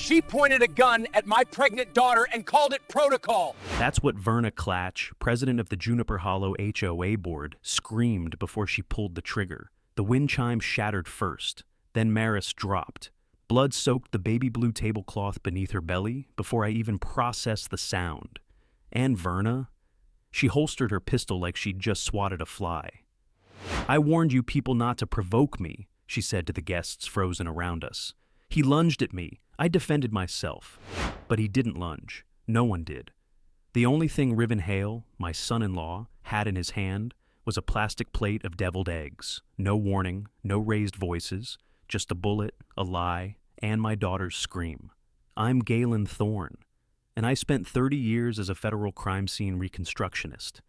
She pointed a gun at my pregnant daughter and called it protocol. That's what Verna Klatch, president of the Juniper Hollow HOA board, screamed before she pulled the trigger. The wind chime shattered first, then Maris dropped. Blood soaked the baby blue tablecloth beneath her belly before I even processed the sound. And Verna? She holstered her pistol like she'd just swatted a fly. "I warned you people not to provoke me," she said to the guests frozen around us. "He lunged at me. I defended myself." But he didn't lunge. No one did. The only thing Riven Hale, my son-in-law, had in his hand was a plastic plate of deviled eggs. No warning, no raised voices, just a bullet, a lie, and my daughter's scream. I'm Galen Thorne, and I spent 30 years as a federal crime scene reconstructionist.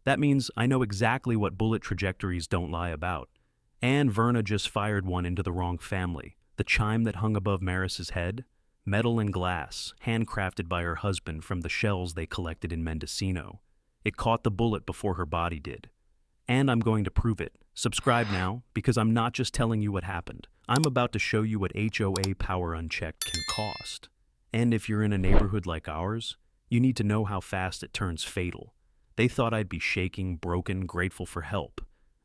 That means I know exactly what bullet trajectories don't lie about. And Verna just fired one into the wrong family. The chime that hung above Maris's head, metal and glass, handcrafted by her husband from the shells they collected in Mendocino. It caught the bullet before her body did. And I'm going to prove it. Subscribe now, because I'm not just telling you what happened. I'm about to show you what HOA power unchecked can cost. And if you're in a neighborhood like ours, you need to know how fast it turns fatal. They thought I'd be shaking, broken, grateful for help.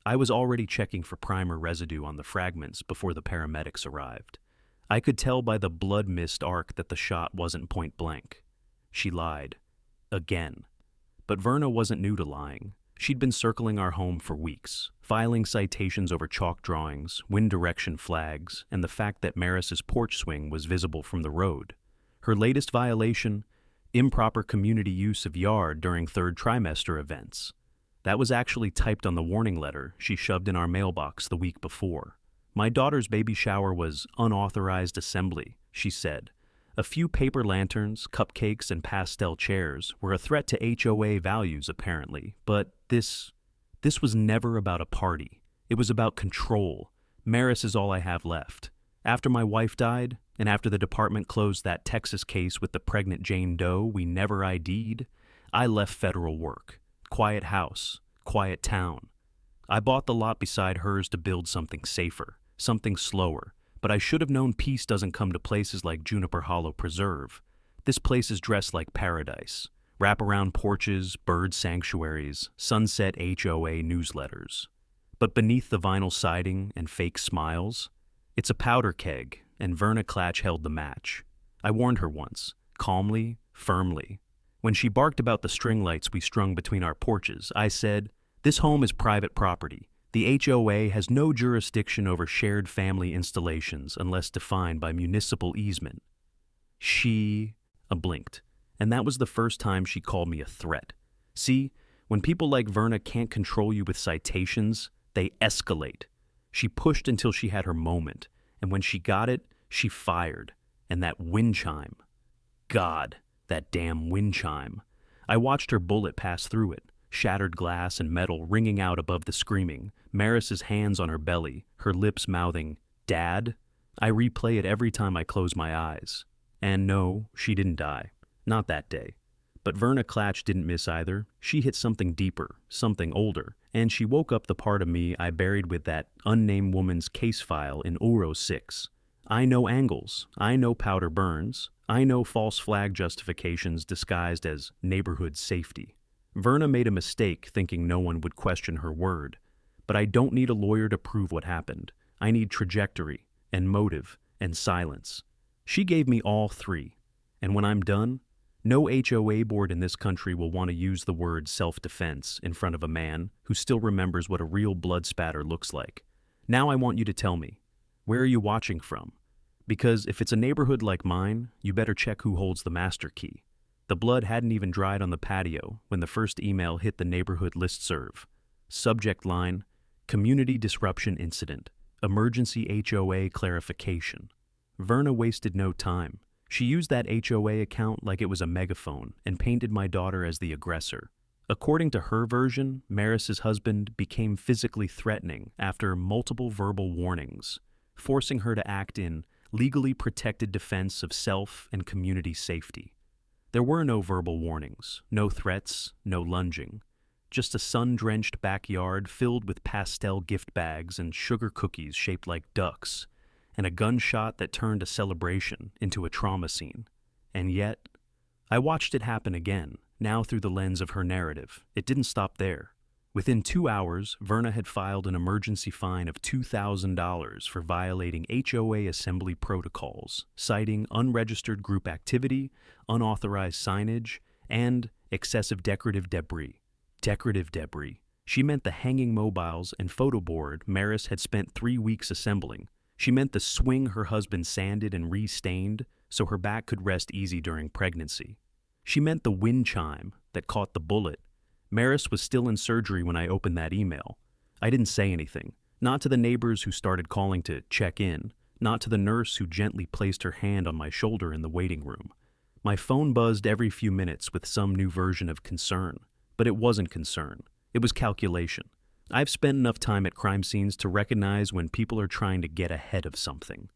I was already checking for primer residue on the fragments before the paramedics arrived. I could tell by the blood mist arc that the shot wasn't point blank. She lied. Again. But Verna wasn't new to lying. She'd been circling our home for weeks, filing citations over chalk drawings, wind direction flags, and the fact that Maris's porch swing was visible from the road. Her latest violation: improper community use of yard during third trimester events. That was actually typed on the warning letter she shoved in our mailbox the week before. My daughter's baby shower was unauthorized assembly, she said. A few paper lanterns, cupcakes, and pastel chairs were a threat to HOA values, apparently, but this was never about a party. It was about control. Maris is all I have left. After my wife died, and after the department closed that Texas case with the pregnant Jane Doe we never ID'd, I left federal work. Quiet house, quiet town. I bought the lot beside hers to build something safer, something slower, but I should have known peace doesn't come to places like Juniper Hollow Preserve. This place is dressed like paradise. Wraparound porches, bird sanctuaries, sunset HOA newsletters. But beneath the vinyl siding and fake smiles, it's a powder keg, and Verna Klatch held the match. I warned her once, calmly, firmly. When she barked about the string lights we strung between our porches, I said, "This home is private property. The HOA has no jurisdiction over shared family installations unless defined by municipal easement." She blinked, and that was the first time she called me a threat. See, when people like Verna can't control you with citations, they escalate. She pushed until she had her moment, and when she got it, she fired. And that wind chime. God, that damn wind chime. I watched her bullet pass through it, shattered glass and metal ringing out above the screaming, Maris's hands on her belly, her lips mouthing, "Dad?" I replay it every time I close my eyes. And no, she didn't die. Not that day. But Verna Klatch didn't miss either. She hit something deeper, something older, and she woke up the part of me I buried with that unnamed woman's case file in Uro 6. I know angles. I know powder burns. I know false flag justifications disguised as neighborhood safety. Verna made a mistake thinking no one would question her word. But I don't need a lawyer to prove what happened. I need trajectory, and motive, and silence. She gave me all three. And when I'm done, no HOA board in this country will want to use the word self-defense in front of a man who still remembers what a real blood spatter looks like. Now I want you to tell me, where are you watching from? Because if it's a neighborhood like mine, you better check who holds the master key. The blood hadn't even dried on the patio when the first email hit the neighborhood listserv. Subject line: Community Disruption Incident. Emergency HOA Clarification. Verna wasted no time. She used that HOA account like it was a megaphone and painted my daughter as the aggressor. According to her version, Maris's husband became physically threatening after multiple verbal warnings, forcing her to act in legally protected defense of self and community safety. There were no verbal warnings, no threats, no lunging. Just a sun-drenched backyard filled with pastel gift bags and sugar cookies shaped like ducks. and a gunshot that turned a celebration into a trauma scene. And yet, I watched it happen again, now through the lens of her narrative. It didn't stop there. Within 2 hours, Verna had filed an emergency fine of $2,000 for violating HOA assembly protocols, citing unregistered group activity, unauthorized signage, and excessive decorative debris. Decorative debris. She meant the hanging mobiles and photo board Maris had spent 3 weeks assembling. She meant the swing her husband sanded and re-stained so her back could rest easy during pregnancy. She meant the wind chime that caught the bullet. Maris was still in surgery when I opened that email. I didn't say anything, not to the neighbors who started calling to check in, not to the nurse who gently placed her hand on my shoulder in the waiting room. My phone buzzed every few minutes with some new version of concern, but it wasn't concern. It was calculation. I've spent enough time at crime scenes to recognize when people are trying to get ahead of something.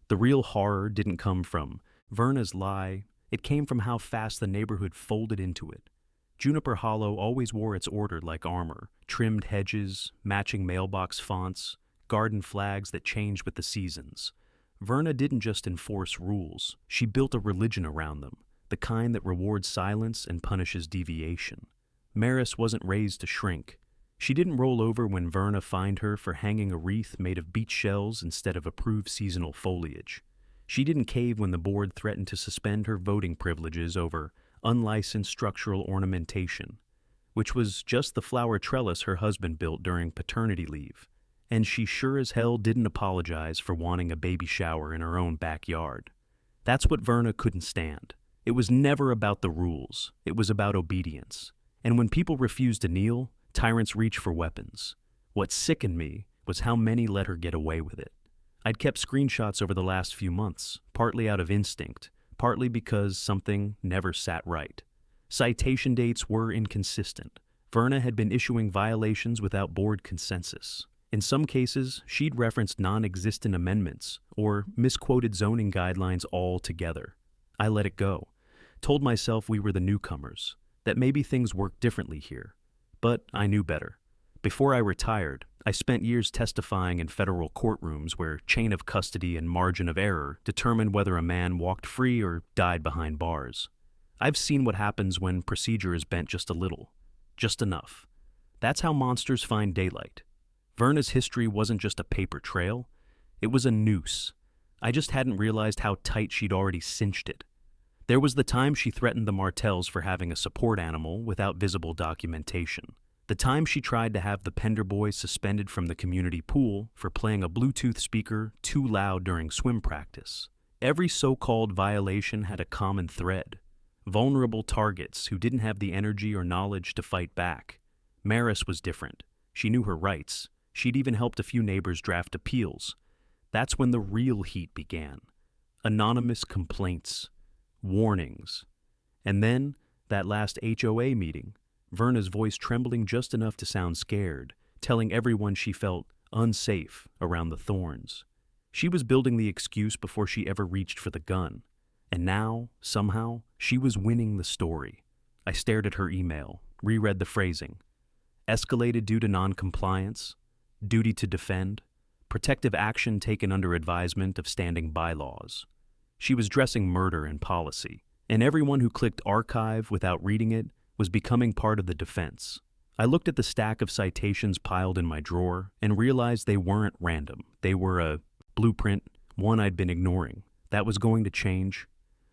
The real horror didn't come from Verna's lie. It came from how fast the neighborhood folded into it. Juniper Hollow always wore its order like armor, trimmed hedges, matching mailbox fonts, garden flags that changed with the seasons. Verna didn't just enforce rules, she built a religion around them, the kind that rewards silence and punishes deviation. Maris wasn't raised to shrink. She didn't roll over when Verna fined her for hanging a wreath made of beach shells instead of approved seasonal foliage. She didn't cave when the board threatened to suspend her voting privileges over unlicensed structural ornamentation, which was just the flower trellis her husband built during paternity leave. And she sure as hell didn't apologize for wanting a baby shower in her own backyard. That's what Verna couldn't stand. It was never about the rules. It was about obedience. And when people refused to kneel, tyrants reached for weapons. What sickened me was how many let her get away with it. I'd kept screenshots over the last few months, partly out of instinct, partly because something never sat right. Citation dates were inconsistent. Verna had been issuing violations without board consensus. In some cases, she'd referenced non-existent amendments or misquoted zoning guidelines altogether. I let it go, told myself we were the newcomers, that maybe things worked differently here. But I knew better. Before I retired, I spent years testifying in federal courtrooms where chain of custody and margin of error determined whether a man walked free or died behind bars. I've seen what happens when procedure is bent just a little, just enough. That's how monsters find daylight. Verna's history wasn't just a paper trail, it was a noose. I just hadn't realized how tight she'd already cinched it. There was the time she threatened the Martells for having a support animal without visible documentation. The time she tried to have the Pender boys suspended from the community pool for playing a Bluetooth speaker too loud during swim practice. Every so-called violation had a common thread. Vulnerable targets who didn't have the energy or knowledge to fight back. Maris was different. She knew her rights. She'd even helped a few neighbors draft appeals. That's when the real heat began. Anonymous complaints. Warnings. And then, that last HOA meeting, Verna's voice trembling just enough to sound scared, telling everyone she felt unsafe around the thorns. She was building the excuse before she ever reached for the gun. And now, somehow, she was winning the story. I stared at her email, reread the phrasing. Escalated due to non-compliance, duty to defend, protective action taken under advisement of standing bylaws. She was dressing murder in policy, and everyone who clicked archive without reading it was becoming part of the defense. I looked at the stack of citations piled in my drawer and realized they weren't random. They were a blueprint, one I'd been ignoring. That was going to change.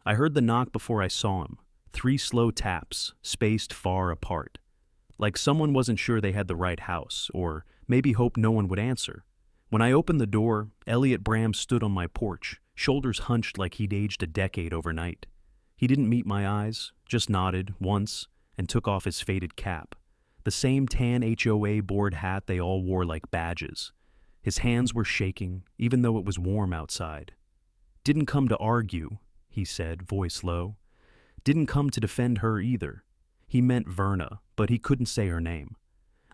I heard the knock before I saw him. 3 slow taps, spaced far apart. Like someone wasn't sure they had the right house, or maybe hoped no one would answer. When I opened the door, Elliot Bram stood on my porch, shoulders hunched like he'd aged a decade overnight. He didn't meet my eyes, just nodded once and took off his faded cap. The same tan HOA board hat they all wore like badges. His hands were shaking, even though it was warm outside. Didn't come to argue, he said, voice low. Didn't come to defend her either. He meant Verna, but he couldn't say her name.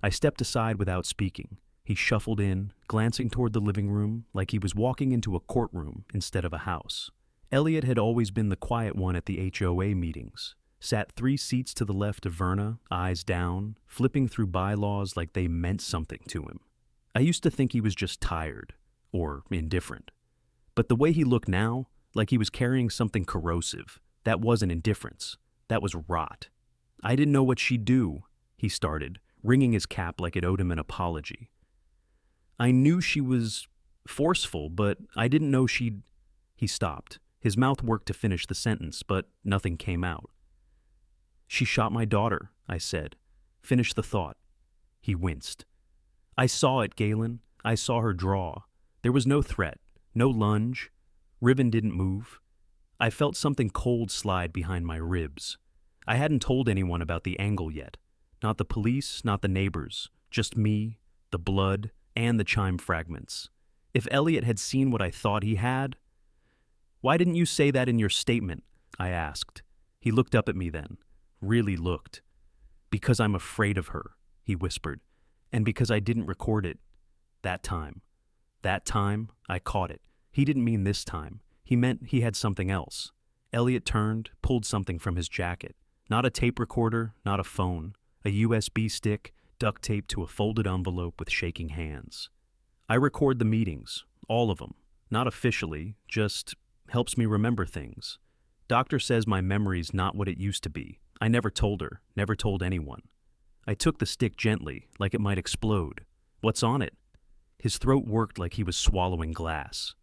I stepped aside without speaking. He shuffled in, glancing toward the living room like he was walking into a courtroom instead of a house. Elliot had always been the quiet one at the HOA meetings. Sat 3 seats to the left of Verna, eyes down, flipping through bylaws like they meant something to him. I used to think he was just tired, or indifferent. But the way he looked now, like he was carrying something corrosive, that wasn't indifference. That was rot. I didn't know what she'd do, he started, wringing his cap like it owed him an apology. I knew she was forceful, but I didn't know she'd... He stopped. His mouth worked to finish the sentence, but nothing came out. She shot my daughter, I said. Finish the thought. He winced. I saw it, Galen. I saw her draw. There was no threat, no lunge. Riven didn't move. I felt something cold slide behind my ribs. I hadn't told anyone about the angle yet. Not the police, not the neighbors. Just me, the blood, and the chime fragments. If Elliot had seen what I thought he had... Why didn't you say that in your statement? I asked. He looked up at me then. Really looked. Because I'm afraid of her, he whispered. And because I didn't record it. That time. That time, I caught it. He didn't mean this time. He meant he had something else. Elliot turned, pulled something from his jacket. Not a tape recorder, not a phone. A USB stick, duct taped to a folded envelope with shaking hands. I record the meetings, all of them. Not officially, just helps me remember things. Doctor says my memory's not what it used to be. I never told her, never told anyone. I took the stick gently, like it might explode. What's on it? His throat worked like he was swallowing glass.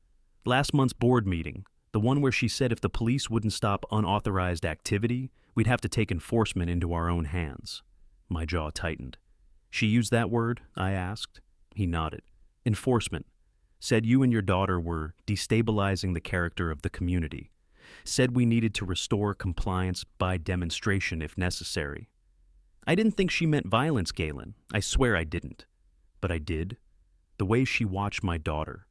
Last month's board meeting, the one where she said if the police wouldn't stop unauthorized activity, we'd have to take enforcement into our own hands. My jaw tightened. She used that word? I asked. He nodded. Enforcement. Said you and your daughter were destabilizing the character of the community. Said we needed to restore compliance by demonstration if necessary. I didn't think she meant violence, Galen. I swear I didn't. But I did. The way she watched my daughter.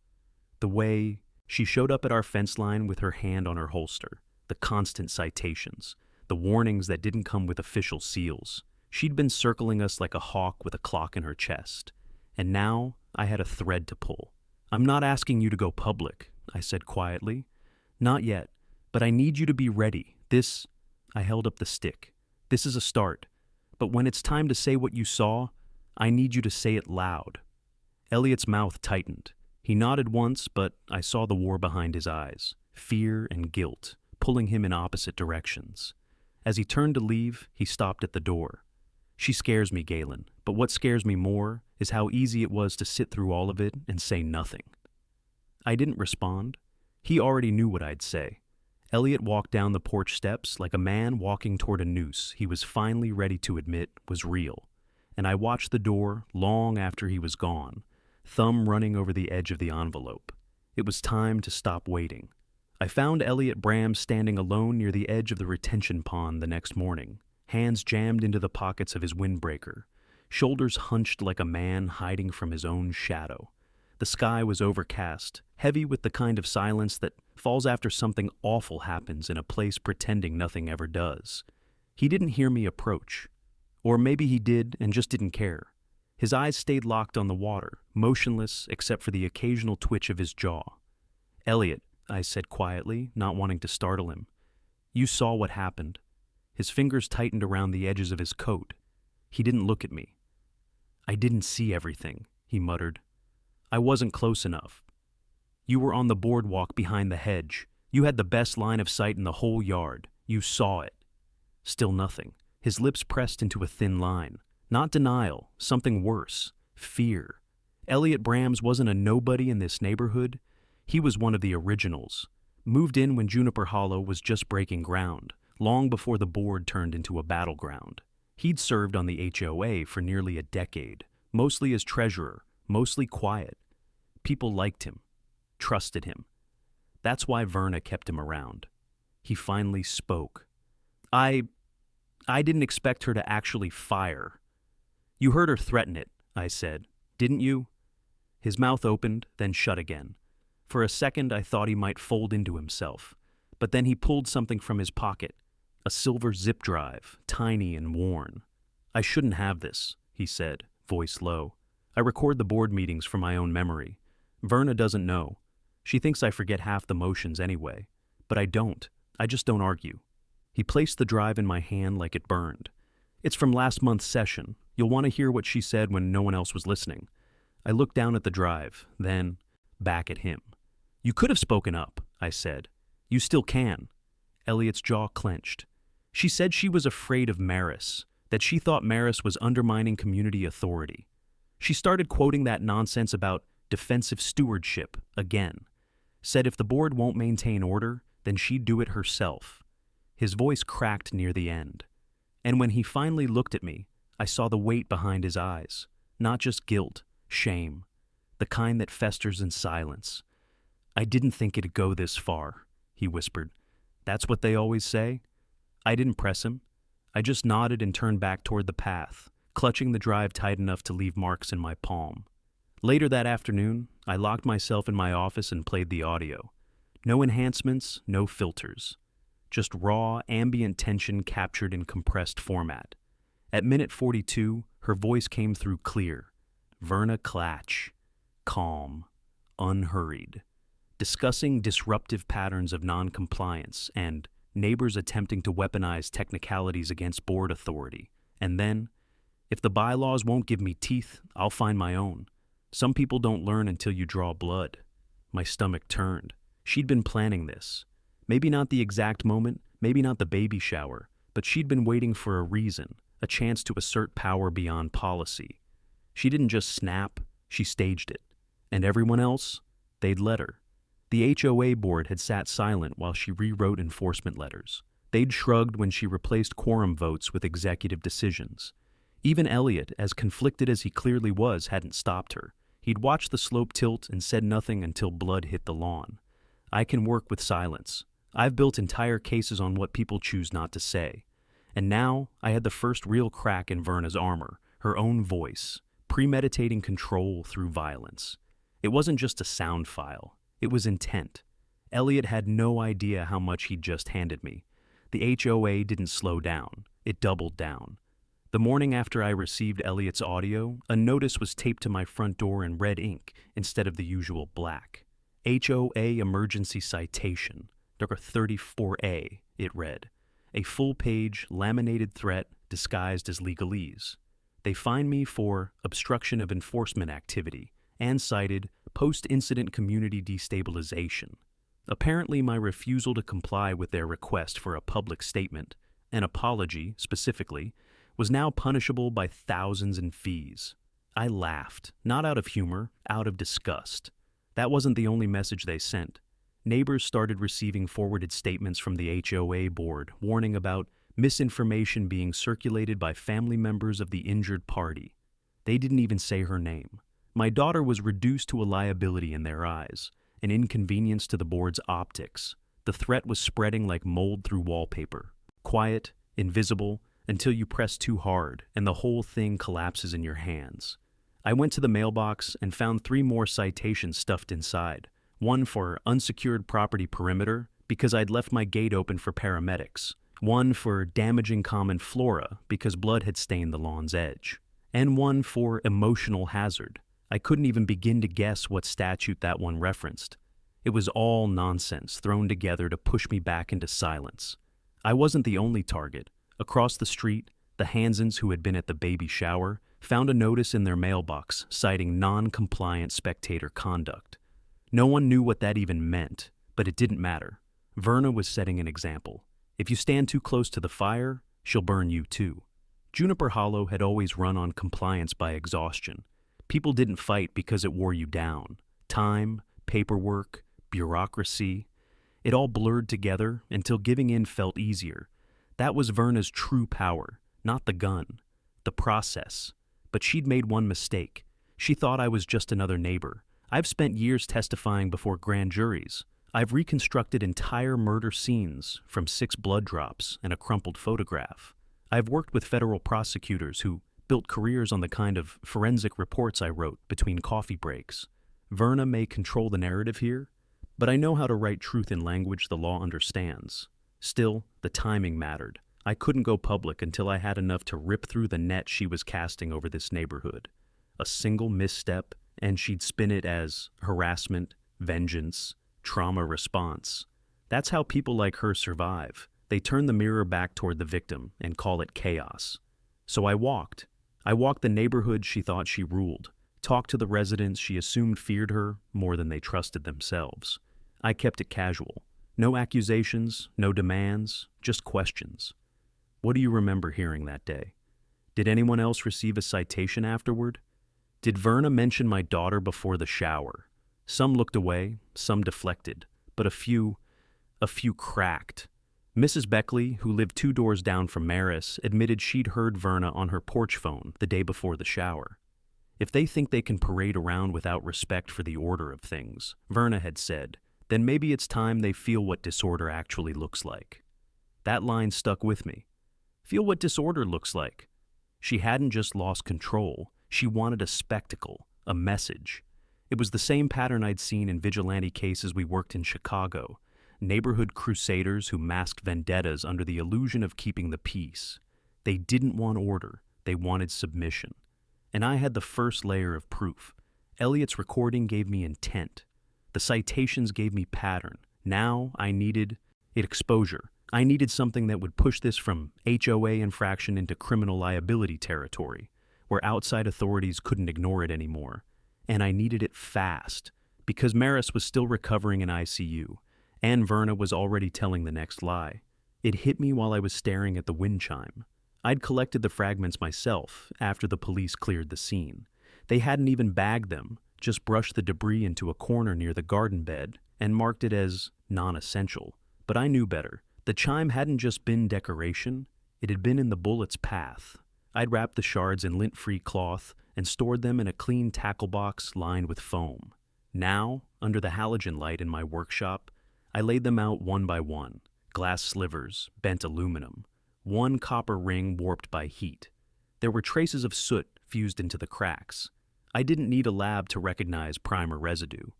The way she showed up at our fence line with her hand on her holster. The constant citations. The warnings that didn't come with official seals. She'd been circling us like a hawk with a clock in her chest. And now I had a thread to pull. I'm not asking you to go public, I said quietly. Not yet, but I need you to be ready. This, I held up the stick. This is a start. But when it's time to say what you saw, I need you to say it loud. Elliot's mouth tightened. He nodded once, but I saw the war behind his eyes. Fear and guilt, pulling him in opposite directions. As he turned to leave, he stopped at the door. She scares me, Galen, but what scares me more is how easy it was to sit through all of it and say nothing. I didn't respond. He already knew what I'd say. Elliot walked down the porch steps like a man walking toward a noose he was finally ready to admit was real, and I watched the door long after he was gone, thumb running over the edge of the envelope. It was time to stop waiting. I found Elliot Bram standing alone near the edge of the retention pond the next morning, hands jammed into the pockets of his windbreaker, shoulders hunched like a man hiding from his own shadow. The sky was overcast, heavy with the kind of silence that falls after something awful happens in a place pretending nothing ever does. He didn't hear me approach. Or maybe he did and just didn't care. His eyes stayed locked on the water, motionless except for the occasional twitch of his jaw. Elliot, I said quietly, not wanting to startle him. You saw what happened. His fingers tightened around the edges of his coat. He didn't look at me. I didn't see everything, he muttered. I wasn't close enough. You were on the boardwalk behind the hedge. You had the best line of sight in the whole yard. You saw it. Still nothing. His lips pressed into a thin line. Not denial, something worse. Fear. Elliot Brams wasn't a nobody in this neighborhood. He was one of the originals. Moved in when Juniper Hollow was just breaking ground, long before the board turned into a battleground. He'd served on the HOA for nearly a decade, mostly as treasurer, mostly quiet. People liked him, trusted him. That's why Verna kept him around. He finally spoke. I didn't expect her to actually fire. You heard her threaten it, I said. Didn't you? His mouth opened, then shut again. For a second, I thought he might fold into himself. But then he pulled something from his pocket. A silver zip drive, tiny and worn. I shouldn't have this, he said, voice low. I record the board meetings from my own memory. Verna doesn't know. She thinks I forget half the motions anyway. But I don't. I just don't argue. He placed the drive in my hand like it burned. It's from last month's session. You'll want to hear what she said when no one else was listening. I looked down at the drive, then back at him. You could have spoken up, I said. You still can. Elliot's jaw clenched. She said she was afraid of Maris, that she thought Maris was undermining community authority. She started quoting that nonsense about defensive stewardship again. Said if the board won't maintain order, then she'd do it herself. His voice cracked near the end. And when he finally looked at me, I saw the weight behind his eyes. Not just guilt, shame. The kind that festers in silence. I didn't think it'd go this far, he whispered. That's what they always say? I didn't press him. I just nodded and turned back toward the path, clutching the drive tight enough to leave marks in my palm. Later that afternoon, I locked myself in my office and played the audio. No enhancements, no filters. Just raw, ambient tension captured in compressed format. At minute 42, her voice came through clear. Verna Klatch. Calm. Unhurried. Discussing disruptive patterns of noncompliance and neighbors attempting to weaponize technicalities against board authority. And then, if the bylaws won't give me teeth, I'll find my own. Some people don't learn until you draw blood. My stomach turned. She'd been planning this. Maybe not the exact moment, maybe not the baby shower, but she'd been waiting for a reason, a chance to assert power beyond policy. She didn't just snap, she staged it. And everyone else? They'd let her. The HOA board had sat silent while she rewrote enforcement letters. They'd shrugged when she replaced quorum votes with executive decisions. Even Elliot, as conflicted as he clearly was, hadn't stopped her. He'd watched the slope tilt and said nothing until blood hit the lawn. I can work with silence. I've built entire cases on what people choose not to say. And now I had the first real crack in Verna's armor, her own voice, premeditating control through violence. It wasn't just a sound file. It was intent. Elliot had no idea how much he'd just handed me. The HOA didn't slow down. It doubled down. The morning after I received Elliot's audio, a notice was taped to my front door in red ink instead of the usual black. HOA Emergency Citation, number 34A, it read. A full-page, laminated threat disguised as legalese. They fined me for obstruction of enforcement activity and cited post-incident community destabilization. Apparently, my refusal to comply with their request for a public statement, an apology specifically, was now punishable by thousands in fees. I laughed, not out of humor, out of disgust. That wasn't the only message they sent. Neighbors started receiving forwarded statements from the HOA board warning about misinformation being circulated by family members of the injured party. They didn't even say her name. My daughter was reduced to a liability in their eyes, an inconvenience to the board's optics. The threat was spreading like mold through wallpaper. Quiet, invisible, until you press too hard and the whole thing collapses in your hands. I went to the mailbox and found 3 more citations stuffed inside. One for unsecured property perimeter because I'd left my gate open for paramedics. One for damaging common flora because blood had stained the lawn's edge. And one for emotional hazard. I couldn't even begin to guess what statute that one referenced. It was all nonsense thrown together to push me back into silence. I wasn't the only target. Across the street, the Hansens who had been at the baby shower found a notice in their mailbox citing non-compliant spectator conduct. No one knew what that even meant, but it didn't matter. Verna was setting an example. If you stand too close to the fire, she'll burn you too. Juniper Hollow had always run on compliance by exhaustion. People didn't fight because it wore you down. Time, paperwork, bureaucracy, it all blurred together until giving in felt easier. That was Verna's true power, not the gun, the process. But she'd made one mistake. She thought I was just another neighbor. I've spent years testifying before grand juries. I've reconstructed entire murder scenes from 6 blood drops and a crumpled photograph. I've worked with federal prosecutors who built careers on the kind of forensic reports I wrote between coffee breaks. Verna may control the narrative here, but I know how to write truth in language the law understands. Still, the timing mattered. I couldn't go public until I had enough to rip through the net she was casting over this neighborhood. A single misstep, and she'd spin it as harassment, vengeance, trauma response. That's how people like her survive. They turn the mirror back toward the victim and call it chaos. So I walked. I walked the neighborhood she thought she ruled, talked to the residents she assumed feared her more than they trusted themselves. I kept it casual. No accusations, no demands, just questions. What do you remember hearing that day? Did anyone else receive a citation afterward? Did Verna mention my daughter before the shower? Some looked away, some deflected, but a few cracked. Mrs. Beckley, who lived 2 doors down from Maris, admitted she'd heard Verna on her porch phone the day before the shower. If they think they can parade around without respect for the order of things, Verna had said, then maybe it's time they feel what disorder actually looks like. That line stuck with me. Feel what disorder looks like. She hadn't just lost control, she wanted a spectacle, a message. It was the same pattern I'd seen in vigilante cases we worked in Chicago, neighborhood crusaders who masked vendettas under the illusion of keeping the peace. They didn't want order, they wanted submission. And I had the first layer of proof. Elliot's recording gave me intent. The citations gave me pattern. Now I needed exposure. I needed something that would push this from HOA infraction into criminal liability territory, where outside authorities couldn't ignore it anymore. And I needed it fast, because Maris was still recovering in ICU, and Verna was already telling the next lie. It hit me while I was staring at the wind chime. I'd collected the fragments myself after the police cleared the scene. They hadn't even bagged them, just brushed the debris into a corner near the garden bed and marked it as non-essential. But I knew better. The chime hadn't just been decoration, it had been in the bullet's path. I'd wrapped the shards in lint-free cloth and stored them in a clean tackle box lined with foam. Now, under the halogen light in my workshop, I laid them out one by one, glass slivers, bent aluminum, one copper ring warped by heat. There were traces of soot fused into the cracks. I didn't need a lab to recognize primer residue.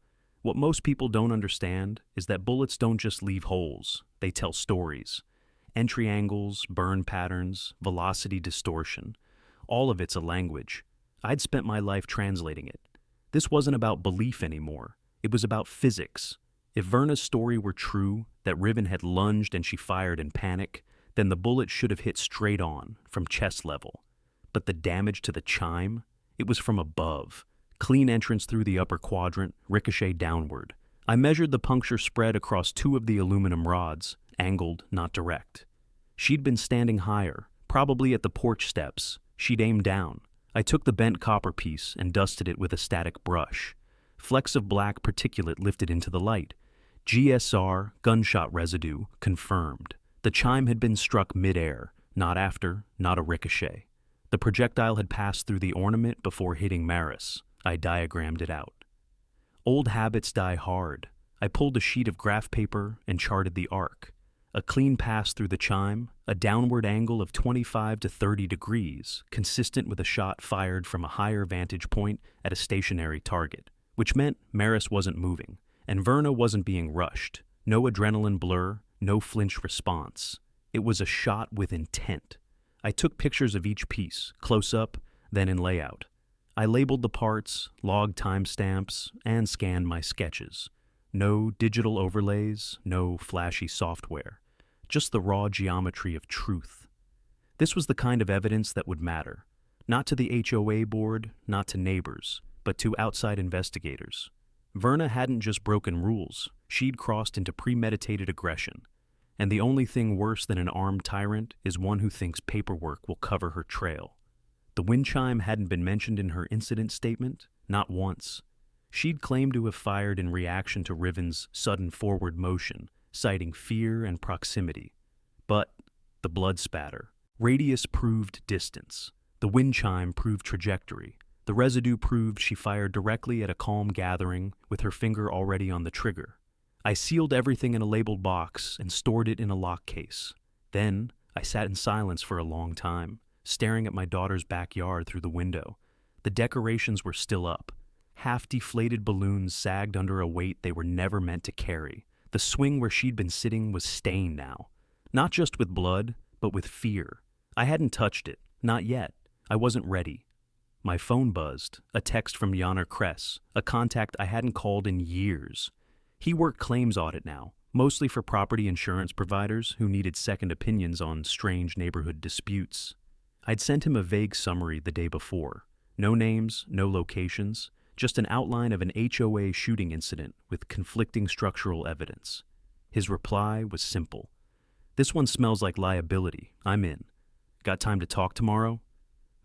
What most people don't understand is that bullets don't just leave holes, they tell stories. Entry angles, burn patterns, velocity distortion. All of it's a language. I'd spent my life translating it. This wasn't about belief anymore. It was about physics. If Verna's story were true, that Riven had lunged and she fired in panic, then the bullet should have hit straight on, from chest level. But the damage to the chime? It was from above. Clean entrance through the upper quadrant, ricochet downward. I measured the puncture spread across 2 of the aluminum rods, angled, not direct. She'd been standing higher, probably at the porch steps. She'd aimed down. I took the bent copper piece and dusted it with a static brush. Flecks of black particulate lifted into the light. GSR, gunshot residue, confirmed. The chime had been struck mid-air, not after, not a ricochet. The projectile had passed through the ornament before hitting Maris. I diagrammed it out. Old habits die hard. I pulled a sheet of graph paper and charted the arc. A clean pass through the chime, a downward angle of 25 to 30 degrees, consistent with a shot fired from a higher vantage point at a stationary target, which meant Maris wasn't moving, and Verna wasn't being rushed. No adrenaline blur, no flinch response. It was a shot with intent. I took pictures of each piece, close up, then in layout. I labeled the parts, logged timestamps, and scanned my sketches. No digital overlays, no flashy software. Just the raw geometry of truth. This was the kind of evidence that would matter. Not to the HOA board, not to neighbors, but to outside investigators. Verna hadn't just broken rules, she'd crossed into premeditated aggression. And the only thing worse than an armed tyrant is one who thinks paperwork will cover her trail. The wind chime hadn't been mentioned in her incident statement, not once. She'd claimed to have fired in reaction to Riven's sudden forward motion, citing fear and proximity. But the blood spatter. Radius proved distance. The wind chime proved trajectory. The residue proved she fired directly at a calm gathering with her finger already on the trigger. I sealed everything in a labeled box and stored it in a lock case. Then I sat in silence for a long time, staring at my daughter's backyard through the window. The decorations were still up. Half-deflated balloons sagged under a weight they were never meant to carry. The swing where she'd been sitting was stained now. Not just with blood, but with fear. I hadn't touched it. Not yet. I wasn't ready. My phone buzzed. A text from Janner Kress, a contact I hadn't called in years. He worked claims audit now, mostly for property insurance providers who needed second opinions on strange neighborhood disputes. I'd sent him a vague summary the day before. No names, no locations, just an outline of an HOA shooting incident with conflicting structural evidence. His reply was simple. "This one smells like liability. I'm in. Got time to talk tomorrow?"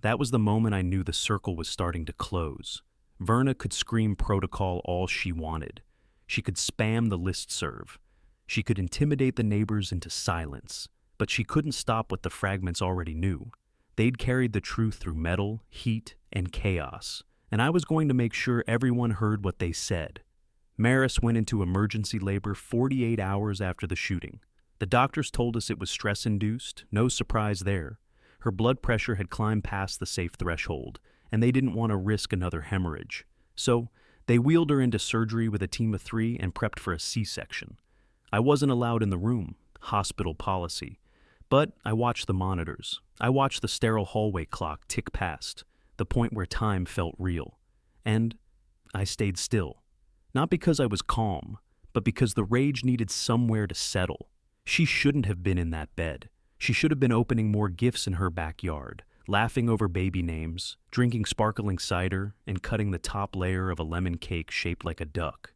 That was the moment I knew the circle was starting to close. Verna could scream protocol all she wanted. She could spam the listserv. She could intimidate the neighbors into silence. But she couldn't stop what the fragments already knew. They'd carried the truth through metal, heat, and chaos. And I was going to make sure everyone heard what they said. Maris went into emergency labor 48 hours after the shooting. The doctors told us it was stress-induced, no surprise there. Her blood pressure had climbed past the safe threshold, and they didn't want to risk another hemorrhage. So, they wheeled her into surgery with a team of 3 and prepped for a C-section. I wasn't allowed in the room, hospital policy. But I watched the monitors. I watched the sterile hallway clock tick past, the point where time felt real. And I stayed still. Not because I was calm, but because the rage needed somewhere to settle. She shouldn't have been in that bed. She should have been opening more gifts in her backyard, laughing over baby names, drinking sparkling cider, and cutting the top layer of a lemon cake shaped like a duck.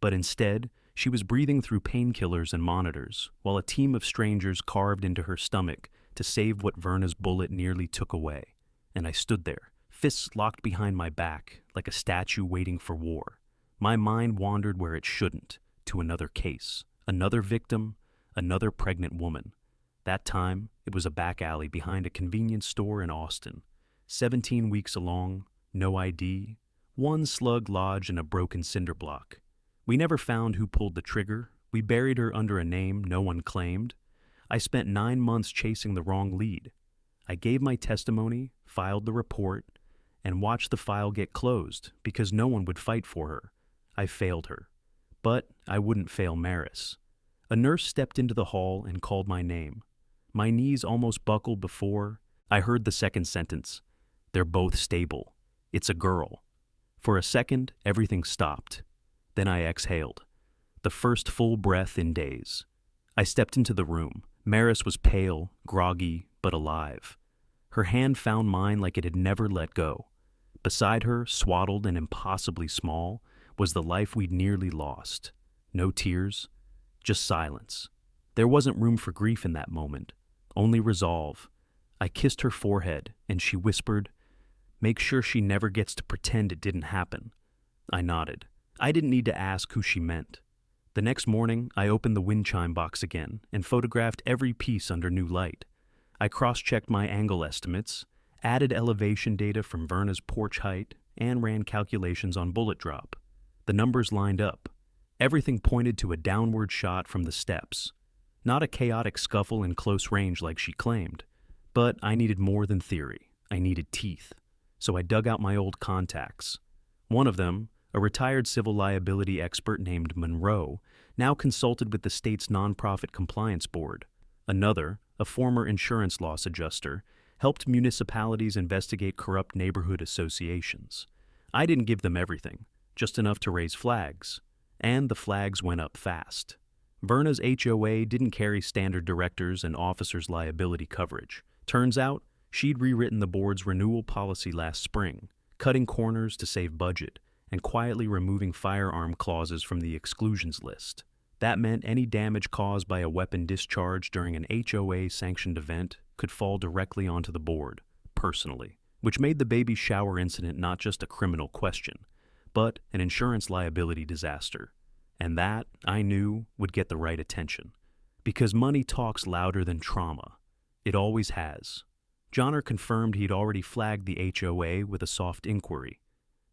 But instead, she was breathing through painkillers and monitors, while a team of strangers carved into her stomach to save what Verna's bullet nearly took away. And I stood there, fists locked behind my back, like a statue waiting for war. My mind wandered where it shouldn't, to another case, another victim, another pregnant woman. That time, it was a back alley behind a convenience store in Austin. 17 weeks along, no ID, one slug lodged in a broken cinder block. We never found who pulled the trigger. We buried her under a name no one claimed. I spent 9 months chasing the wrong lead. I gave my testimony, filed the report, and watched the file get closed because no one would fight for her. I failed her. But I wouldn't fail Maris. A nurse stepped into the hall and called my name. My knees almost buckled before I heard the second sentence. "They're both stable. It's a girl." For a second, everything stopped. Then I exhaled. The first full breath in days. I stepped into the room. Maris was pale, groggy, but alive. Her hand found mine like it had never let go. Beside her, swaddled and impossibly small, was the life we'd nearly lost. No tears, just silence. There wasn't room for grief in that moment, only resolve. I kissed her forehead, and she whispered, "Make sure she never gets to pretend it didn't happen." I nodded. I didn't need to ask who she meant. The next morning, I opened the wind chime box again and photographed every piece under new light. I cross-checked my angle estimates, added elevation data from Verna's porch height, and ran calculations on bullet drop. The numbers lined up. Everything pointed to a downward shot from the steps. Not a chaotic scuffle in close range like she claimed. But I needed more than theory. I needed teeth. So I dug out my old contacts. One of them, a retired civil liability expert named Monroe, now consulted with the state's nonprofit compliance board. Another, a former insurance loss adjuster, helped municipalities investigate corrupt neighborhood associations. I didn't give them everything, just enough to raise flags. And the flags went up fast. Verna's HOA didn't carry standard directors and officers' liability coverage. Turns out, she'd rewritten the board's renewal policy last spring, cutting corners to save budget, and quietly removing firearm clauses from the exclusions list. That meant any damage caused by a weapon discharge during an HOA-sanctioned event could fall directly onto the board, personally, which made the baby shower incident not just a criminal question, but an insurance liability disaster. And that, I knew, would get the right attention. Because money talks louder than trauma. It always has. Johnner confirmed he'd already flagged the HOA with a soft inquiry.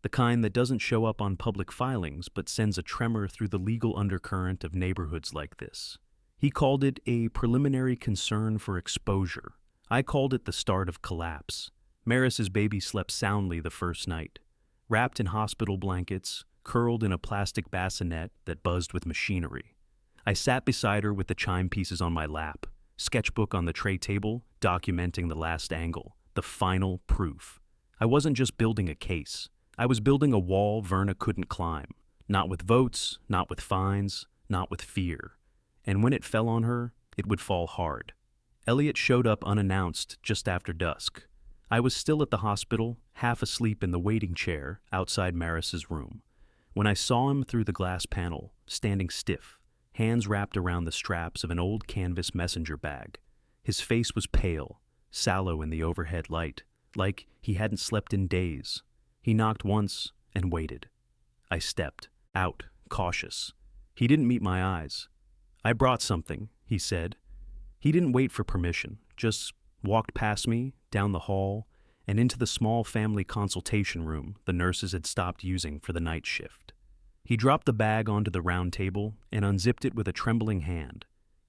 The kind that doesn't show up on public filings but sends a tremor through the legal undercurrent of neighborhoods like this. He called it a preliminary concern for exposure. I called it the start of collapse. Maris's baby slept soundly the first night. Wrapped in hospital blankets, curled in a plastic bassinet that buzzed with machinery. I sat beside her with the chime pieces on my lap, sketchbook on the tray table, documenting the last angle, the final proof. I wasn't just building a case. I was building a wall Verna couldn't climb. Not with votes, not with fines, not with fear. And when it fell on her, it would fall hard. Elliot showed up unannounced just after dusk. I was still at the hospital, half asleep in the waiting chair outside Maris's room, when I saw him through the glass panel, standing stiff, hands wrapped around the straps of an old canvas messenger bag. His face was pale, sallow in the overhead light, like he hadn't slept in days. He knocked once and waited. I stepped out, cautious. He didn't meet my eyes. "I brought something," he said. He didn't wait for permission, just walked past me, down the hall, and into the small family consultation room the nurses had stopped using for the night shift. He dropped the bag onto the round table and unzipped it with a trembling hand.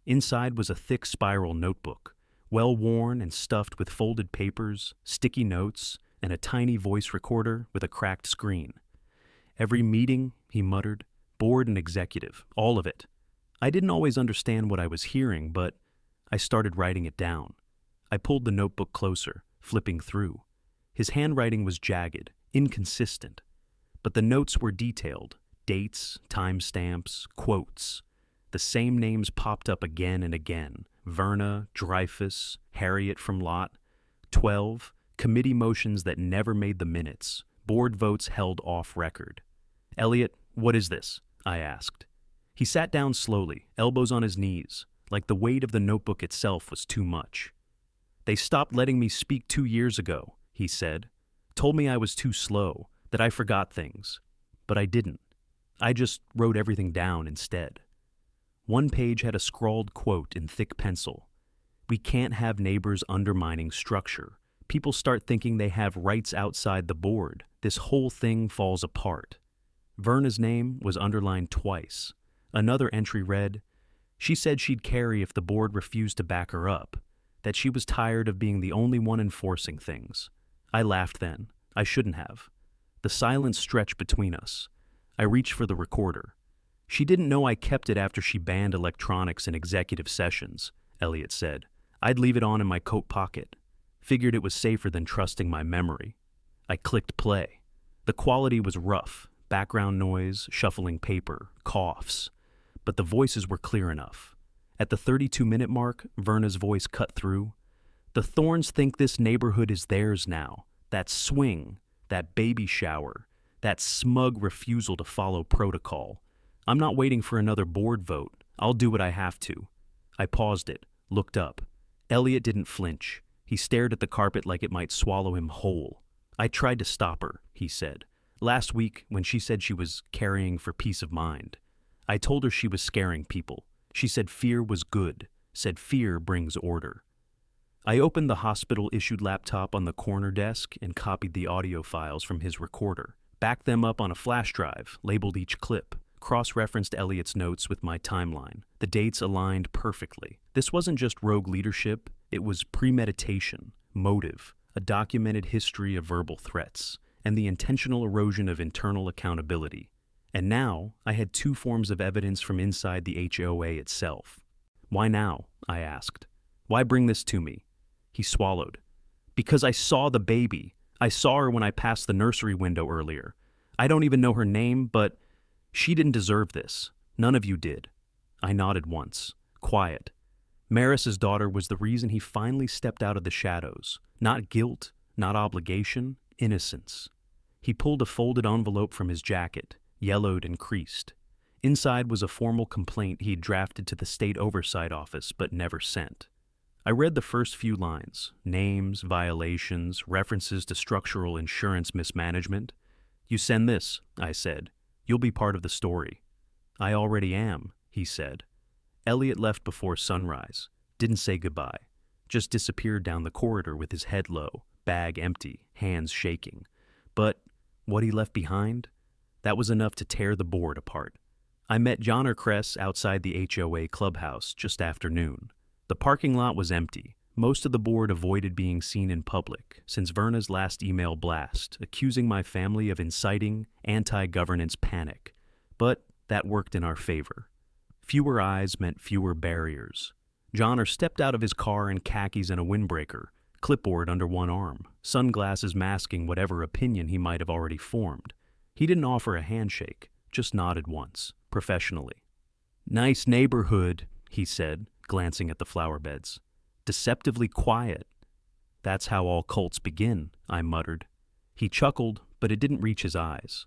Inside was a thick spiral notebook, well worn and stuffed with folded papers, sticky notes, and a tiny voice recorder with a cracked screen. "Every meeting," he muttered, "board and executive, all of it." I didn't always understand what I was hearing, but I started writing it down. I pulled the notebook closer, flipping through. His handwriting was jagged, inconsistent, but the notes were detailed: dates, timestamps, quotes. The same names popped up again and again: Verna, Dreyfus, Harriet from Lot. 12, committee motions that never made the minutes, board votes held off record. "Elliot, what is this?" I asked. He sat down slowly, elbows on his knees, like the weight of the notebook itself was too much. "They stopped letting me speak 2 years ago," he said. "Told me I was too slow, that I forgot things. But I didn't. I just wrote everything down instead." One page had a scrawled quote in thick pencil. "We can't have neighbors undermining structure. People start thinking they have rights outside the board. This whole thing falls apart." Verna's name was underlined twice. Another entry read, "She said she'd carry if the board refused to back her up, that she was tired of being the only one enforcing things." I laughed then. I shouldn't have. The silence stretched between us. I reached for the recorder. "She didn't know I kept it after she banned electronics in executive sessions," Elliot said. "I'd leave it on in my coat pocket. Figured it was safer than trusting my memory." I clicked play. The quality was rough, background noise, shuffling paper, coughs. But the voices were clear enough. At the 32-minute mark, Verna's voice cut through. "The Thorns think this neighborhood is theirs now. That swing, that baby shower, that smug refusal to follow protocol. I'm not waiting for another board vote. I'll do what I have to." I paused it, looked up. Elliot didn't flinch. He stared at the carpet like it might swallow him whole. "I tried to stop her," he said. "Last week, when she said she was carrying for peace of mind. I told her she was scaring people. She said fear was good, said fear brings order." I opened the hospital-issued laptop on the corner desk and copied the audio files from his recorder, backed them up on a flash drive, labeled each clip, cross-referenced Elliot's notes with my timeline. The dates aligned perfectly. This wasn't just rogue leadership, it was premeditation, motive, a documented history of verbal threats, and the intentional erosion of internal accountability. And now, I had 2 forms of evidence from inside the HOA itself. "Why now?" I asked. "Why bring this to me?" He swallowed. "Because I saw the baby. I saw her when I passed the nursery window earlier. I don't even know her name, but she didn't deserve this. None of you did." I nodded once, quiet. Maris's daughter was the reason he finally stepped out of the shadows. Not guilt, not obligation, innocence. He pulled a folded envelope from his jacket, yellowed and creased. Inside was a formal complaint he'd drafted to the state oversight office but never sent. I read the first few lines: names, violations, references to structural insurance mismanagement. "You send this," I said. "You'll be part of the story." "I already am," he said. Elliot left before sunrise, didn't say goodbye, just disappeared down the corridor with his head low, bag empty, hands shaking. But what he left behind? That was enough to tear the board apart. I met John Cress outside the HOA clubhouse just after noon. The parking lot was empty. Most of the board avoided being seen in public since Verna's last email blast, accusing my family of inciting anti-governance panic. But that worked in our favor. Fewer eyes meant fewer barriers. Johnner stepped out of his car in khakis and a windbreaker, clipboard under one arm, sunglasses masking whatever opinion he might have already formed. He didn't offer a handshake, just nodded once, professionally. "Nice neighborhood," he said, glancing at the flower beds. "Deceptively quiet." "That's how all cults begin," I muttered. He chuckled, but it didn't reach his eyes.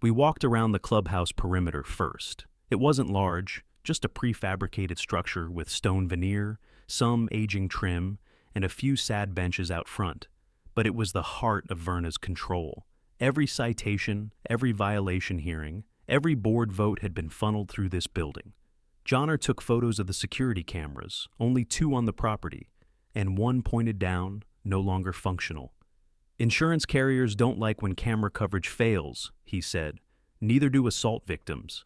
We walked around the clubhouse perimeter first. It wasn't large, just a prefabricated structure with stone veneer, some aging trim, and a few sad benches out front. But it was the heart of Verna's control. Every citation, every violation hearing, every board vote had been funneled through this building. Johnner took photos of the security cameras, only 2 on the property, and 1 pointed down, no longer functional. Insurance carriers don't like when camera coverage fails, he said. Neither do assault victims.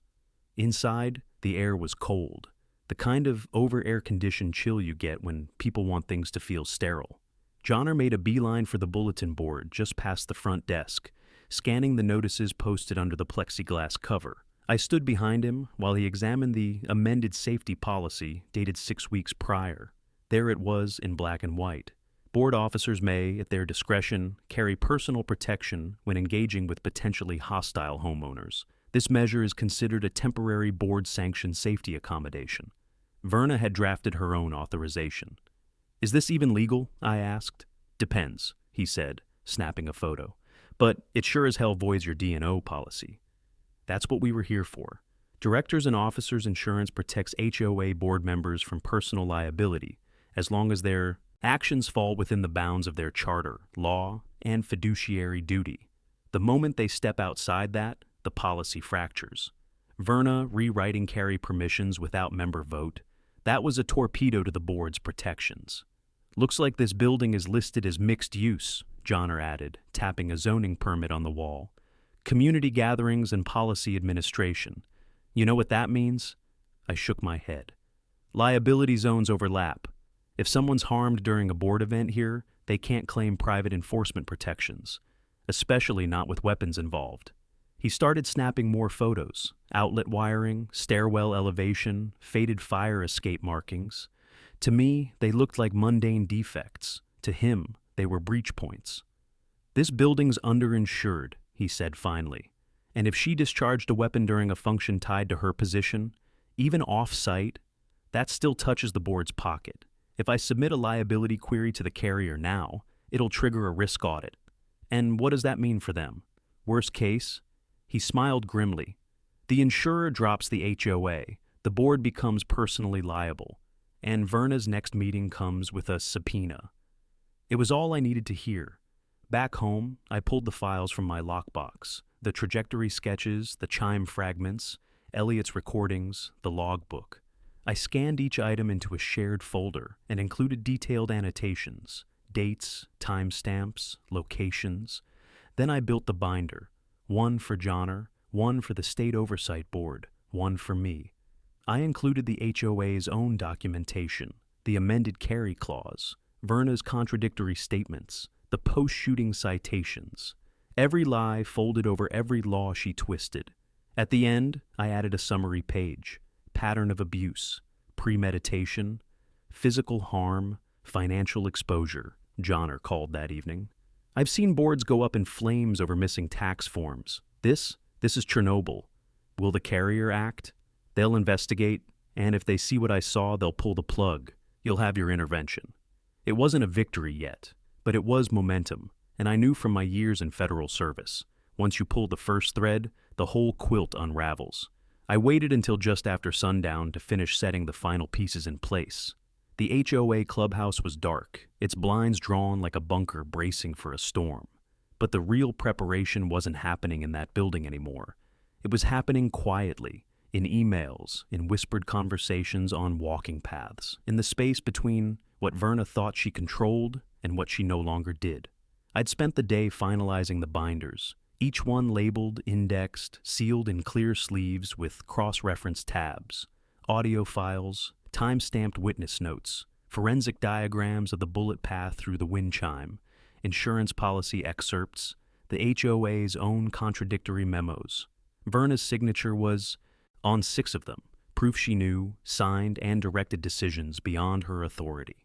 Inside, the air was cold, the kind of over-air-conditioned chill you get when people want things to feel sterile. Johnner made a beeline for the bulletin board just past the front desk, scanning the notices posted under the plexiglass cover. I stood behind him while he examined the amended safety policy dated 6 weeks prior. There it was in black and white. Board officers may, at their discretion, carry personal protection when engaging with potentially hostile homeowners. This measure is considered a temporary board-sanctioned safety accommodation. Verna had drafted her own authorization. "Is this even legal?" I asked. "Depends," he said, snapping a photo. "But it sure as hell voids your D&O policy." That's what we were here for. Directors and officers insurance protects HOA board members from personal liability, as long as their actions fall within the bounds of their charter, law, and fiduciary duty. The moment they step outside that, the policy fractures. Verna rewriting carry permissions without member vote, that was a torpedo to the board's protections. "Looks like this building is listed as mixed use," Johnner added, tapping a zoning permit on the wall. "Community gatherings and policy administration. You know what that means?" I shook my head. "Liability zones overlap. If someone's harmed during a board event here, they can't claim private enforcement protections, especially not with weapons involved." He started snapping more photos: outlet wiring, stairwell elevation, faded fire escape markings. To me, they looked like mundane defects. To him, they were breach points. "This building's underinsured," he said finally. "And if she discharged a weapon during a function tied to her position, even off-site, that still touches the board's pocket. If I submit a liability query to the carrier now, it'll trigger a risk audit. And what does that mean for them? Worst case?" He smiled grimly. "The insurer drops the HOA, the board becomes personally liable, and Verna's next meeting comes with a subpoena." It was all I needed to hear. Back home, I pulled the files from my lockbox, the trajectory sketches, the chime fragments, Elliot's recordings, the logbook. I scanned each item into a shared folder and included detailed annotations, dates, timestamps, locations. Then I built the binder, one for Johnner, one for the State Oversight Board, one for me. I included the HOA's own documentation, the amended carry clause, Verna's contradictory statements, the post-shooting citations. Every lie folded over every law she twisted. At the end, I added a summary page: pattern of abuse, premeditation, physical harm, financial exposure, Johnner called that evening. I've seen boards go up in flames over missing tax forms. This is Chernobyl. Will the carrier act? They'll investigate, and if they see what I saw, they'll pull the plug. You'll have your intervention. It wasn't a victory yet, but it was momentum, and I knew from my years in federal service, once you pull the first thread, the whole quilt unravels. I waited until just after sundown to finish setting the final pieces in place. The HOA clubhouse was dark, its blinds drawn like a bunker bracing for a storm. But the real preparation wasn't happening in that building anymore. It was happening quietly, in emails, in whispered conversations on walking paths, in the space between what Verna thought she controlled and what she no longer did. I'd spent the day finalizing the binders, each one labeled, indexed, sealed in clear sleeves with cross-reference tabs, audio files, time-stamped witness notes, forensic diagrams of the bullet path through the wind chime, insurance policy excerpts, the HOA's own contradictory memos. Verna's signature was on 6 of them, proof she knew, signed, and directed decisions beyond her authority.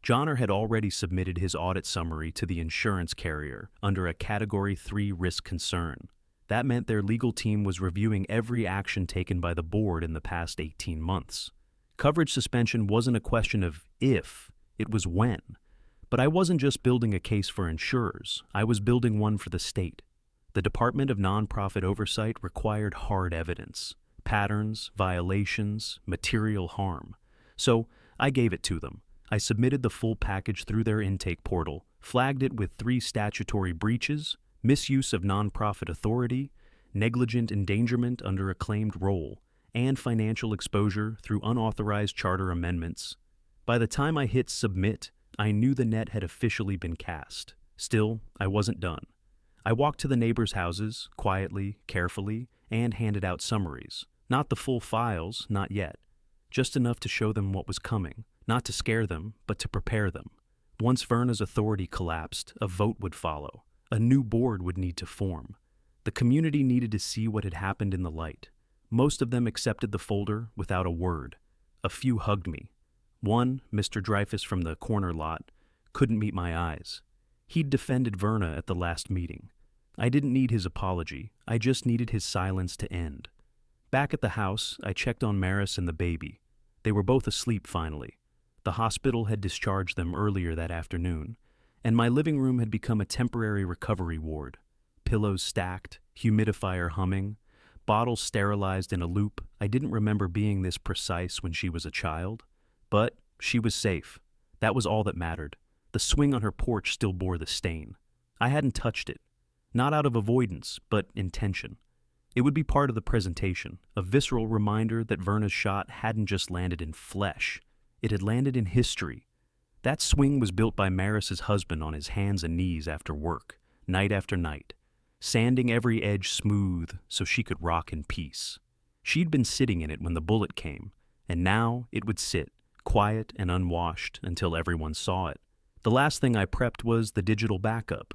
Johnner had already submitted his audit summary to the insurance carrier under a Category 3 risk concern. That meant their legal team was reviewing every action taken by the board in the past 18 months. Coverage suspension wasn't a question of if, it was when. But I wasn't just building a case for insurers, I was building one for the state. The Department of Nonprofit Oversight required hard evidence, patterns, violations, material harm. So I gave it to them. I submitted the full package through their intake portal, flagged it with 3 statutory breaches, misuse of nonprofit authority, negligent endangerment under a claimed role, and financial exposure through unauthorized charter amendments. By the time I hit submit, I knew the net had officially been cast. Still, I wasn't done. I walked to the neighbors' houses, quietly, carefully, and handed out summaries. Not the full files, not yet. Just enough to show them what was coming, not to scare them, but to prepare them. Once Verna's authority collapsed, a vote would follow. A new board would need to form. The community needed to see what had happened in the light. Most of them accepted the folder without a word. A few hugged me. One, Mr. Dreyfus from the corner lot, couldn't meet my eyes. He'd defended Verna at the last meeting. I didn't need his apology. I just needed his silence to end. Back at the house, I checked on Maris and the baby. They were both asleep finally. The hospital had discharged them earlier that afternoon, and my living room had become a temporary recovery ward. Pillows stacked, humidifier humming, bottles sterilized in a loop. I didn't remember being this precise when she was a child. But she was safe. That was all that mattered. The swing on her porch still bore the stain. I hadn't touched it. Not out of avoidance, but intention. It would be part of the presentation, a visceral reminder that Verna's shot hadn't just landed in flesh. It had landed in history. That swing was built by Maris's husband on his hands and knees after work, night after night, sanding every edge smooth so she could rock in peace. She'd been sitting in it when the bullet came, and now it would sit, quiet and unwashed, until everyone saw it. The last thing I prepped was the digital backup.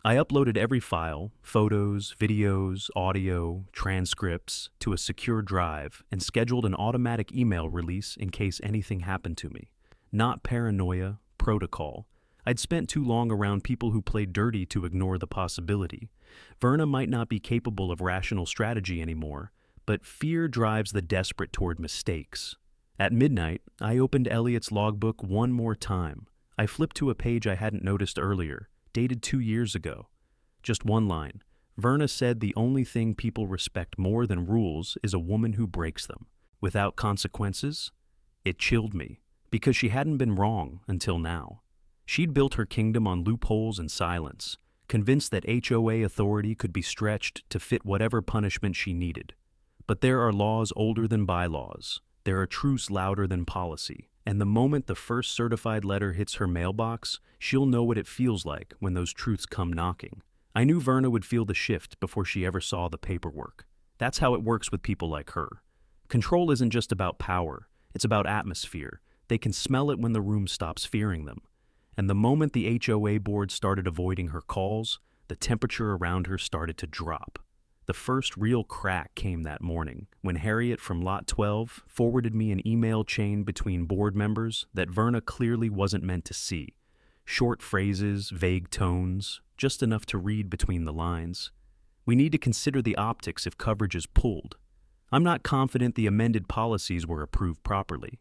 I uploaded every file, photos, videos, audio, transcripts, to a secure drive and scheduled an automatic email release in case anything happened to me. Not paranoia, protocol. I'd spent too long around people who played dirty to ignore the possibility. Verna might not be capable of rational strategy anymore, but fear drives the desperate toward mistakes. At midnight, I opened Elliot's logbook one more time. I flipped to a page I hadn't noticed earlier, dated 2 years ago. Just one line. Verna said the only thing people respect more than rules is a woman who breaks them. Without consequences? It chilled me, because she hadn't been wrong until now. She'd built her kingdom on loopholes and silence, convinced that HOA authority could be stretched to fit whatever punishment she needed. But there are laws older than bylaws. There are truths louder than policy. And the moment the first certified letter hits her mailbox, she'll know what it feels like when those truths come knocking. I knew Verna would feel the shift before she ever saw the paperwork. That's how it works with people like her. Control isn't just about power, it's about atmosphere. They can smell it when the room stops fearing them. And the moment the HOA board started avoiding her calls, the temperature around her started to drop. The first real crack came that morning when Harriet from Lot 12 forwarded me an email chain between board members that Verna clearly wasn't meant to see. Short phrases, vague tones, just enough to read between the lines. We need to consider the optics if coverage is pulled. I'm not confident the amended policies were approved properly.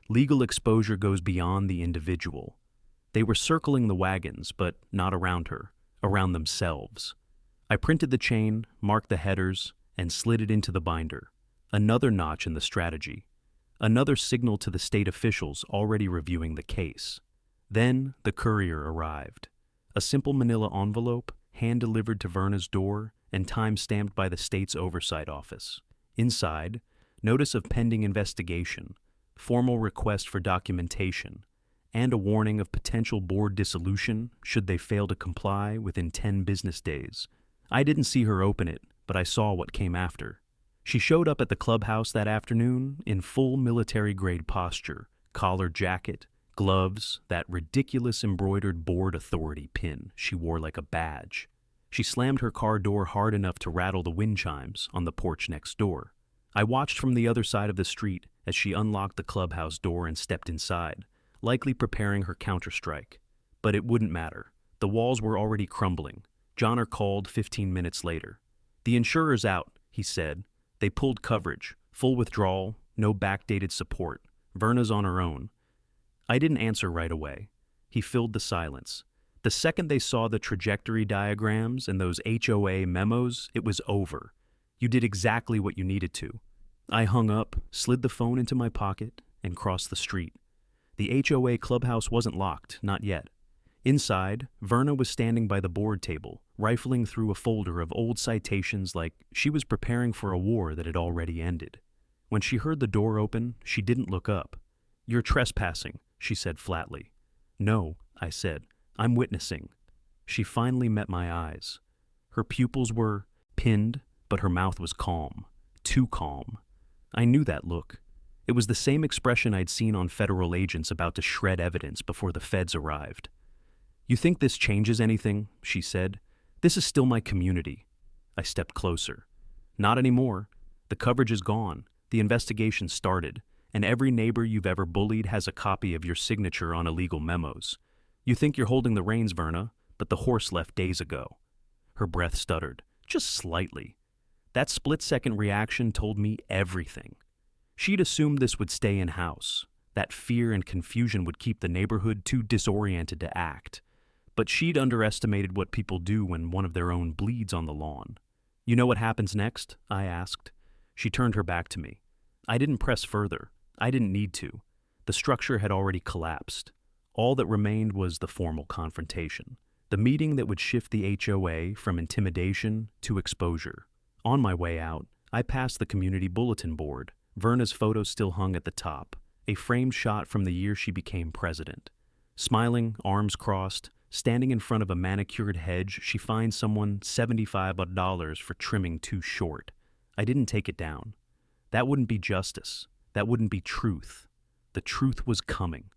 Legal exposure goes beyond the individual. They were circling the wagons, but not around her, around themselves. I printed the chain, marked the headers, and slid it into the binder. Another notch in the strategy. Another signal to the state officials already reviewing the case. Then the courier arrived. A simple manila envelope, hand-delivered to Verna's door, and time-stamped by the state's oversight office. Inside, notice of pending investigation, formal request for documentation, and a warning of potential board dissolution should they fail to comply within 10 business days. I didn't see her open it, but I saw what came after. She showed up at the clubhouse that afternoon in full military-grade posture, collared jacket, gloves, that ridiculous embroidered board authority pin she wore like a badge. She slammed her car door hard enough to rattle the wind chimes on the porch next door. I watched from the other side of the street as she unlocked the clubhouse door and stepped inside, likely preparing her counterstrike. But it wouldn't matter. The walls were already crumbling. Johnner called 15 minutes later. "The insurer's out," he said. "They pulled coverage, full withdrawal, no backdated support. Verna's on her own." I didn't answer right away. He filled the silence. The second they saw the trajectory diagrams and those HOA memos, it was over. You did exactly what you needed to. I hung up, slid the phone into my pocket, and crossed the street. The HOA clubhouse wasn't locked, not yet. Inside, Verna was standing by the board table, rifling through a folder of old citations like she was preparing for a war that had already ended. When she heard the door open, she didn't look up. "You're trespassing," she said flatly. "No," I said. "I'm witnessing." She finally met my eyes. Her pupils were pinned, but her mouth was calm. Too calm. I knew that look. It was the same expression I'd seen on federal agents about to shred evidence before the feds arrived. "You think this changes anything?" she said. "This is still my community." I stepped closer. "Not anymore. The coverage is gone. The investigation started, and every neighbor you've ever bullied has a copy of your signature on illegal memos. You think you're holding the reins, Verna, but the horse left days ago." Her breath stuttered, just slightly. That split-second reaction told me everything. She'd assumed this would stay in-house. That fear and confusion would keep the neighborhood too disoriented to act. But she'd underestimated what people do when one of their own bleeds on the lawn. "You know what happens next?" I asked. She turned her back to me. I didn't press further. I didn't need to. The structure had already collapsed. All that remained was the formal confrontation. The meeting that would shift the HOA from intimidation to exposure. On my way out, I passed the community bulletin board. Verna's photo still hung at the top, a framed shot from the year she became president. Smiling, arms crossed, standing in front of a manicured hedge, she fined someone $75 for trimming too short. I didn't take it down. That wouldn't be justice. That wouldn't be truth. The truth was coming.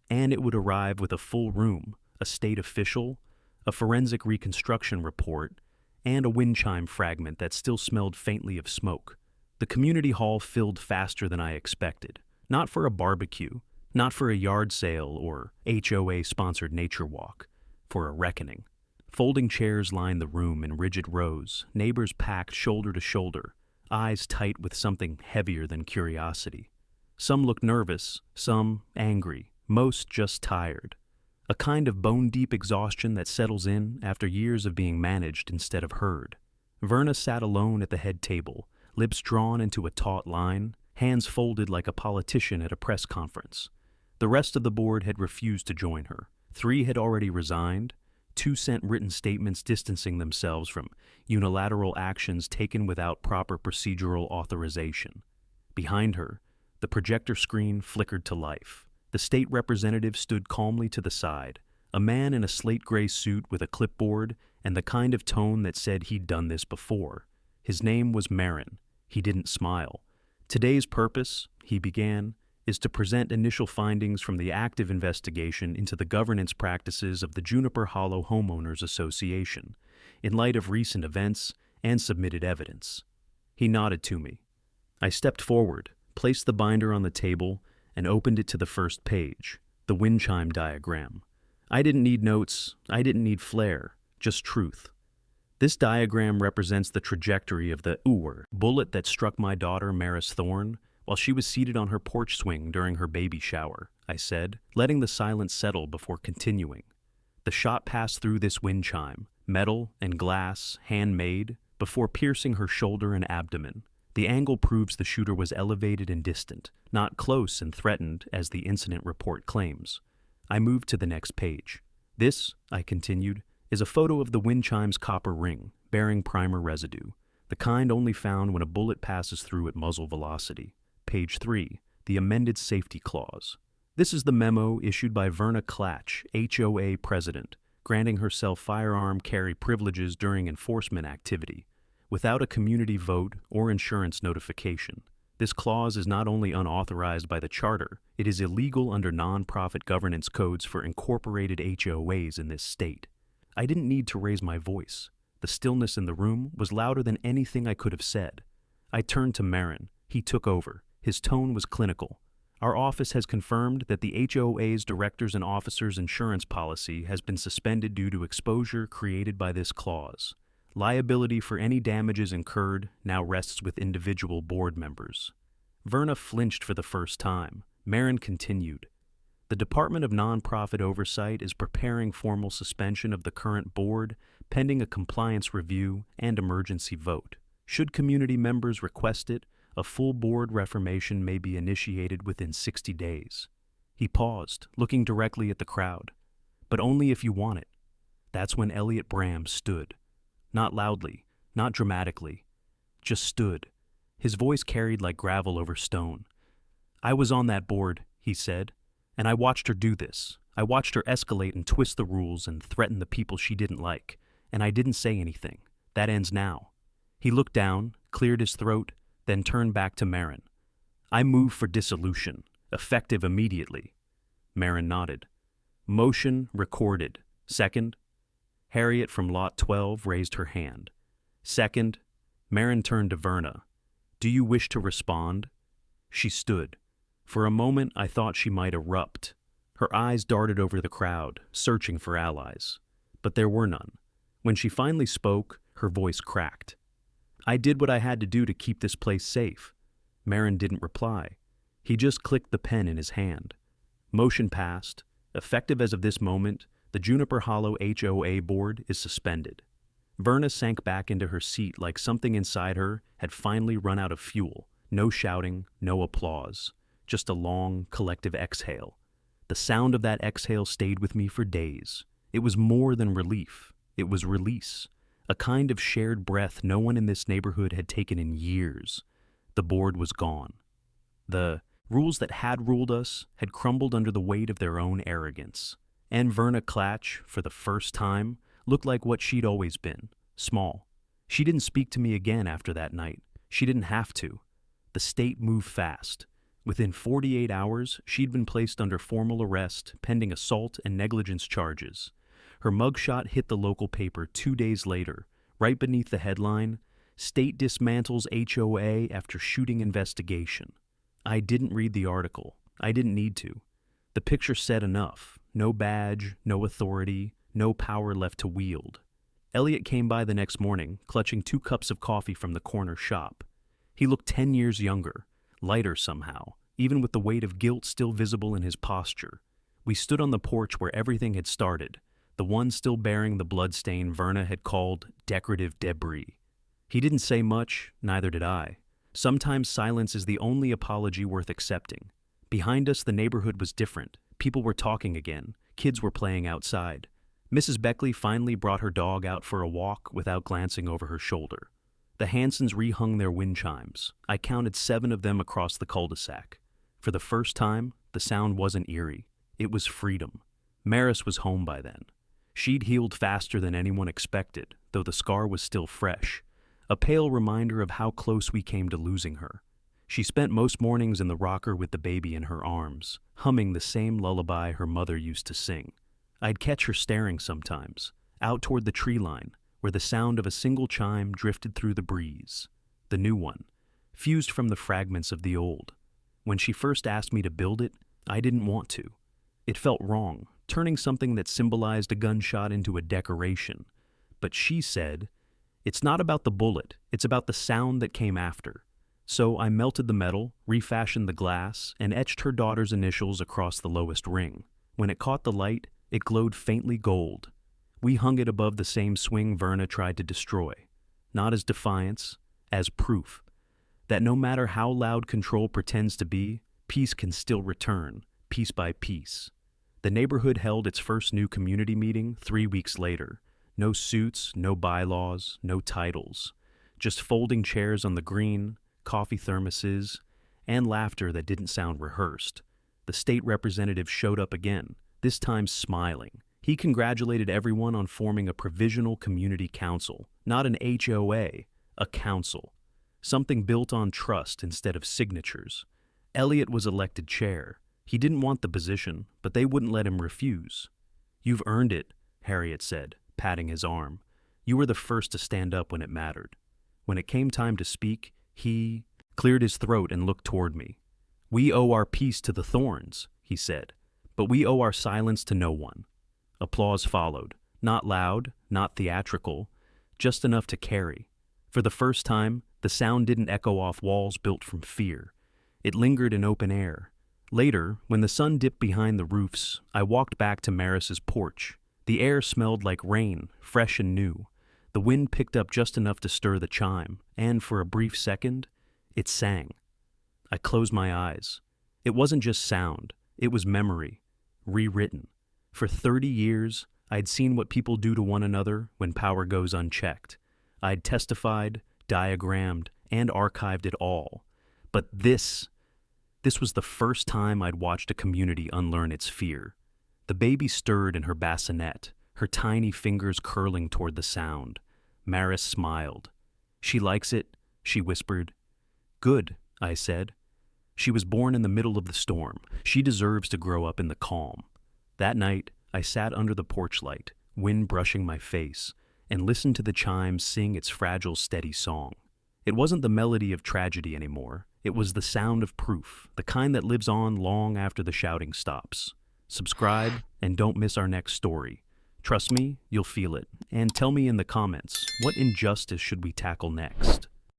And it would arrive with a full room, a state official, a forensic reconstruction report, and a wind chime fragment that still smelled faintly of smoke. The community hall filled faster than I expected. Not for a barbecue, not for a yard sale or HOA-sponsored nature walk, for a reckoning. Folding chairs lined the room in rigid rows, neighbors packed shoulder to shoulder, eyes tight with something heavier than curiosity. Some looked nervous, some angry, most just tired. A kind of bone-deep exhaustion that settles in after years of being managed instead of heard. Verna sat alone at the head table, lips drawn into a taut line, hands folded like a politician at a press conference. The rest of the board had refused to join her. 3 had already resigned. 2 sent written statements distancing themselves from unilateral actions taken without proper procedural authorization. Behind her, the projector screen flickered to life. The state representative stood calmly to the side, a man in a slate-gray suit with a clipboard and the kind of tone that said he'd done this before. His name was Marin. He didn't smile. "Today's purpose," he began, "is to present initial findings from the active investigation into the governance practices of the Juniper Hollow Homeowners Association, in light of recent events and submitted evidence." He nodded to me. I stepped forward, placed the binder on the table, and opened it to the first page, the wind chime diagram. I didn't need notes, I didn't need flair, just truth. This diagram represents the trajectory of the bullet that struck my daughter Maris Thorne while she was seated on her porch swing during her baby shower, I said, letting the silence settle before continuing. The shot passed through this wind chime, metal and glass, handmade, before piercing her shoulder and abdomen. The angle proves the shooter was elevated and distant, not close and threatened as the incident report claims. I moved to the next page. "This," I continued, "is a photo of the wind chime's copper ring, bearing primer residue, the kind only found when a bullet passes through at muzzle velocity. Page 3, the amended safety clause. This is the memo issued by Verna Klatch, HOA president, granting herself firearm carry privileges during enforcement activity, without a community vote or insurance notification. This clause is not only unauthorized by the charter, it is illegal under non-profit governance codes for incorporated HOAs in this state." I didn't need to raise my voice. The stillness in the room was louder than anything I could have said. I turned to Marin. He took over. His tone was clinical. "Our office has confirmed that the HOA's Directors and Officers Insurance Policy has been suspended due to exposure created by this clause. Liability for any damages incurred now rests with individual board members." Verna flinched for the first time. Marin continued. The Department of Nonprofit Oversight is preparing formal suspension of the current board pending a compliance review and emergency vote. Should community members request it, a full board reformation may be initiated within 60 days. He paused, looking directly at the crowd. But only if you want it. That's when Elliot Bram stood. Not loudly, not dramatically. Just stood. His voice carried like gravel over stone. I was on that board, he said, and I watched her do this. I watched her escalate and twist the rules and threaten the people she didn't like, and I didn't say anything. That ends now. He looked down, cleared his throat, then turned back to Marin. I move for dissolution, effective immediately. Marin nodded. Motion recorded. Second. Harriet from Lot 12 raised her hand. Second. Marin turned to Verna. Do you wish to respond? She stood. For a moment, I thought she might erupt. Her eyes darted over the crowd, searching for allies. But there were none. When she finally spoke, her voice cracked. I did what I had to do to keep this place safe. Marin didn't reply. He just clicked the pen in his hand. Motion passed. Effective as of this moment, the Juniper Hollow HOA board is suspended. Verna sank back into her seat like something inside her had finally run out of fuel. No shouting, no applause. Just a long, collective exhale. The sound of that exhale stayed with me for days. It was more than relief. It was release. A kind of shared breath no one in this neighborhood had taken in years. The board was gone. The rules that had ruled us had crumbled under the weight of their own arrogance. And Verna Klatch, for the first time, looked like what she'd always been, small. She didn't speak to me again after that night. She didn't have to. The state moved fast. Within 48 hours, she'd been placed under formal arrest, pending assault and negligence charges. Her mugshot hit the local paper 2 days later, right beneath the headline, State Dismantles HOA After Shooting Investigation. I didn't read the article. I didn't need to. The picture said enough. No badge, no authority, no power left to wield. Elliot came by the next morning, clutching 2 cups of coffee from the corner shop. He looked 10 years younger, lighter somehow, even with the weight of guilt still visible in his posture. We stood on the porch where everything had started, the one still bearing the bloodstain Verna had called decorative debris. He didn't say much, neither did I. Sometimes silence is the only apology worth accepting. Behind us, the neighborhood was different. People were talking again. Kids were playing outside. Mrs. Beckley finally brought her dog out for a walk without glancing over her shoulder. The Hansons rehung their wind chimes. I counted 7 of them across the cul-de-sac. For the first time, the sound wasn't eerie. It was freedom. Maris was home by then. She'd healed faster than anyone expected, though the scar was still fresh. A pale reminder of how close we came to losing her. She spent most mornings in the rocker with the baby in her arms, humming the same lullaby her mother used to sing. I'd catch her staring sometimes, out toward the tree line, where the sound of a single chime drifted through the breeze. The new one, fused from the fragments of the old. When she first asked me to build it, I didn't want to. It felt wrong, turning something that symbolized a gunshot into a decoration. But she said, it's not about the bullet, it's about the sound that came after. So I melted the metal, refashioned the glass, and etched her daughter's initials across the lowest ring. When it caught the light, it glowed faintly gold. We hung it above the same swing Verna tried to destroy, not as defiance, as proof that no matter how loud control pretends to be, peace can still return, piece by piece. The neighborhood held its first new community meeting 3 weeks later. No suits, no bylaws, no titles. Just folding chairs on the green, coffee thermoses, and laughter that didn't sound rehearsed. The state representative showed up again, this time smiling. He congratulated everyone on forming a provisional community council, not an HOA, a council. Something built on trust instead of signatures. Elliot was elected chair. He didn't want the position, but they wouldn't let him refuse. You've earned it, Harriet said, patting his arm. You were the first to stand up when it mattered. When it came time to speak, he cleared his throat and looked toward me. We owe our peace to the thorns, he said, but we owe our silence to no one. Applause followed, not loud, not theatrical, just enough to carry. For the first time, the sound didn't echo off walls built from fear. It lingered in open air, Later, when the sun dipped behind the roofs, I walked back to Maris's porch. The air smelled like rain, fresh and new. The wind picked up just enough to stir the chime, and for a brief second, it sang. I closed my eyes. It wasn't just sound, it was memory, rewritten. For 30 years, I'd seen what people do to one another when power goes unchecked. I'd testified, diagrammed, and archived it all. But this was the first time I'd watched a community unlearn its fear. The baby stirred in her bassinet, her tiny fingers curling toward the sound. Maris smiled. "She likes it," she whispered. "Good," I said. "She was born in the middle of the storm. She deserves to grow up in the calm." That night, I sat under the porch light, wind brushing my face, and listened to the chimes sing its fragile, steady song. It wasn't the melody of tragedy anymore. It was the sound of proof, the kind that lives on long after the shouting stops. Subscribe and don't miss our next story. Trust me, you'll feel it. And tell me in the comments, what injustice should we tackle next?